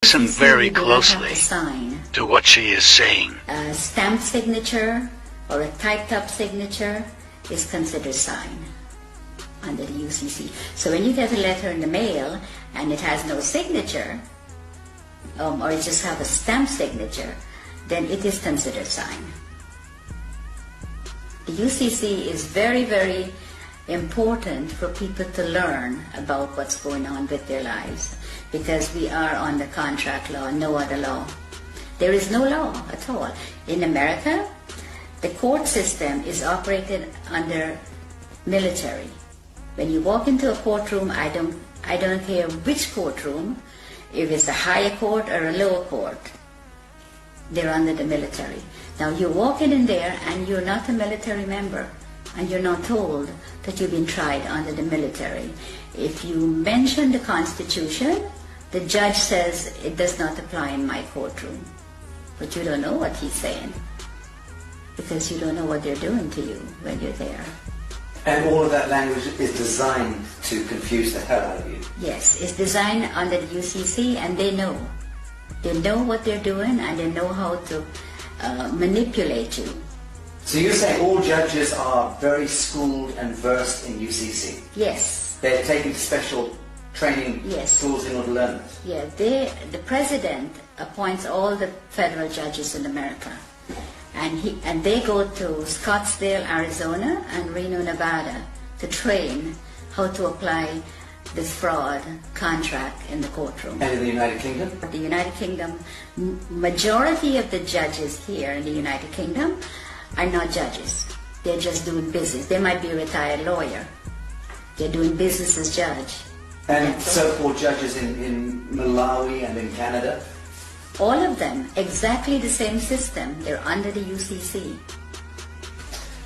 Listen very closely sign to what she is saying. a stamped signature or a typed up signature is considered sign under the UCC. So when you get a letter in the mail and it has no signature, or it just have a stamped signature, then it is considered sign. The UCC is very, very important for people to learn about what's going on with their lives, because we are under contract law, no other law. There is no law at all. In America, the court system is operated under military. When you walk into a courtroom, I don't care which courtroom, if it's a higher court or a lower court, they're under the military. Now you're walking in there and you're not a military member, and you're not told that you've been tried under the military. If you mention the Constitution, the judge says it does not apply in my courtroom. But you don't know what he's saying, because you don't know what they're doing to you when you're there. And all of that language is designed to confuse the hell out of you. Yes, it's designed under the UCC, and they know. They know what they're doing, and they know how to manipulate you. So you're saying all judges are very schooled and versed in UCC? Yes. They're taking special training schools in order to learn this? Yeah, the president appoints all the federal judges in America. And they go to Scottsdale, Arizona and Reno, Nevada to train how to apply this fraud contract in the courtroom. And in the United Kingdom? The United Kingdom, majority of the judges here in the United Kingdom are not judges. They're just doing business. They might be a retired lawyer. They're doing business as judge. And so-called judges in Malawi and in Canada? All of them, exactly the same system. They're under the UCC.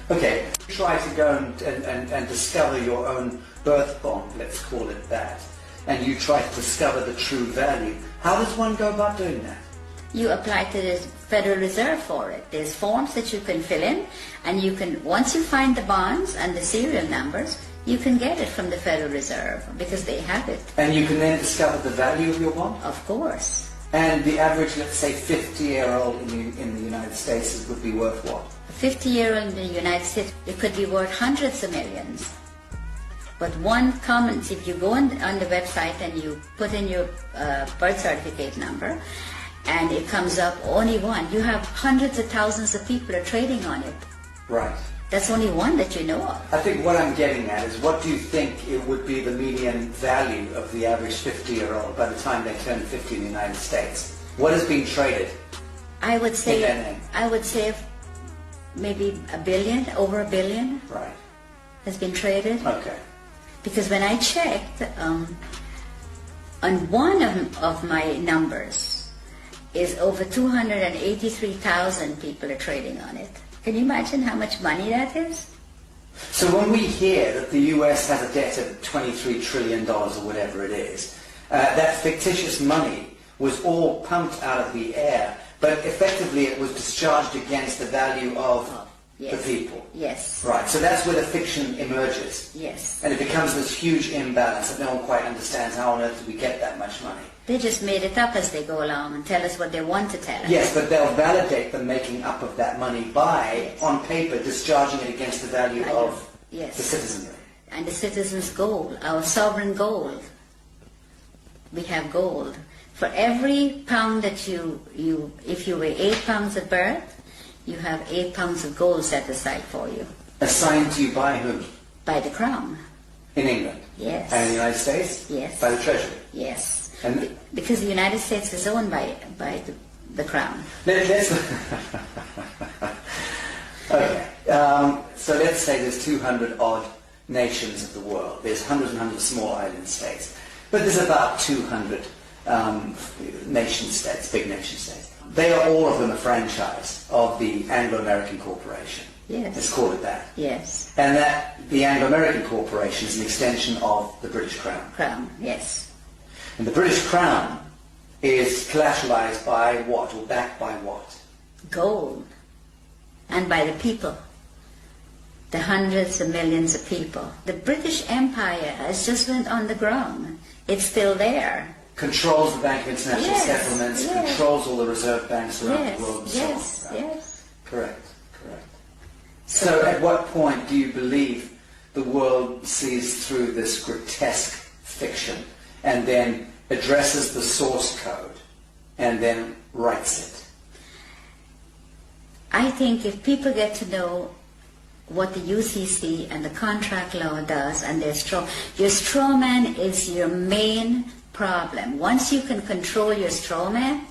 Okay, try to go and discover your own birth bond, let's call it that, and you try to discover the true value. How does one go about doing that? You apply to the Federal Reserve for it. There's forms that you can fill in, and you can, once you find the bonds and the serial numbers, you can get it from the Federal Reserve because they have it. And you can then discover the value of your bond? Of course. And the average, let's say, 50-year-old in the United States would be worth what? A 50-year-old in the United States, it could be worth hundreds of millions. But one comment, if you go on the website and you put in your birth certificate number, and it comes up only one, you have hundreds of thousands of people are trading on it. Right. That's only one that you know of. I think what I'm getting at is, what do you think it would be the median value of the average 50-year-old by the time they turn 50 in the United States? What is being traded? I would say maybe $1 billion, over $1 billion. Right. Has been traded. Okay. Because when I checked, on one of my numbers is over 283,000 people are trading on it. Can you imagine how much money that is? So when we hear that the US has a debt of $23 trillion or whatever it is, that fictitious money was all pumped out of the air, but effectively it was discharged against the value of the people. Yes. Right, so that's where the fiction emerges. Yes. And it becomes this huge imbalance that no one quite understands. How on earth do we get that much money? They just made it up as they go along and tell us what they want to tell us. Yes, but they'll validate the making up of that money by, on paper, discharging it against the value of the citizenry. And the citizens' gold, our sovereign gold. We have gold. For every pound that if you weigh 8 pounds at birth, you have 8 pounds of gold set aside for you. Assigned to you by whom? By the Crown. In England? Yes. And in the United States? Yes. By the Treasury? Yes. And because the United States is owned by the Crown. Okay. So let's say there's 200 odd nations of the world. There's hundreds and hundreds of small island states. But there's about 200 nation states, big nation states. They are all of them a franchise of the Anglo-American Corporation. Yes. Let's call it that. Yes. And that the Anglo-American Corporation is an extension of the British Crown. Crown, yes. And the British Crown is collateralized by what, or backed by what? Gold. And by the people. The hundreds of millions of people. The British Empire has just went on the ground. It's still there. controls the Bank of International Yes, Settlements, yes. controls all the reserve banks around Yes, the world, and yes, so on. Right? yes. Correct. So at what point do you believe the world sees through this grotesque fiction and then addresses the source code and then writes it? I think if people get to know what the UCC and the contract law does, and your straw man is your main problem. Once you can control your straw man,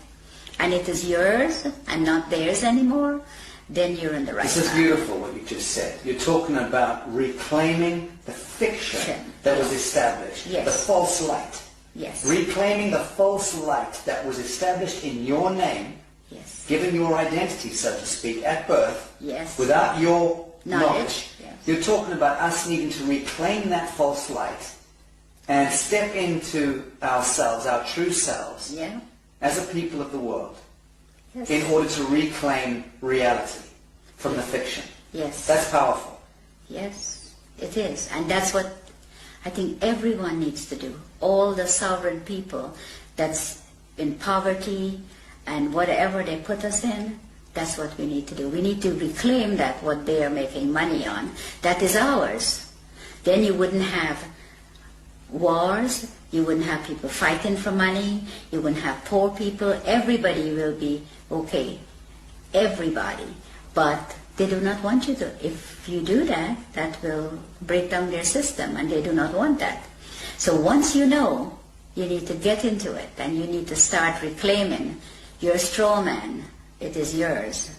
and it is yours and not theirs anymore, then you're in the right This is path. beautiful what you just said. You're talking about reclaiming the fiction that was established, Yes. the false light. Yes. Reclaiming the false light that was established in your name, Yes. given your identity, so to speak, at birth, Yes. without your knowledge. Yes. You're talking about us needing to reclaim that false light and step into ourselves, our true selves, Yeah. as a people of the world, Yes. in order to reclaim reality from the fiction. Yes. That's powerful. Yes, it is. And that's what I think everyone needs to do. All the sovereign people that's in poverty and whatever they put us in, that's what we need to do. We need to reclaim that, what they are making money on. That is ours. Then you wouldn't have wars, you wouldn't have people fighting for money, you wouldn't have poor people. Everybody will be okay. Everybody. But they do not want you to. If you do that, that will break down their system, and they do not want that. So once you know, you need to get into it, and you need to start reclaiming your straw man. It is yours.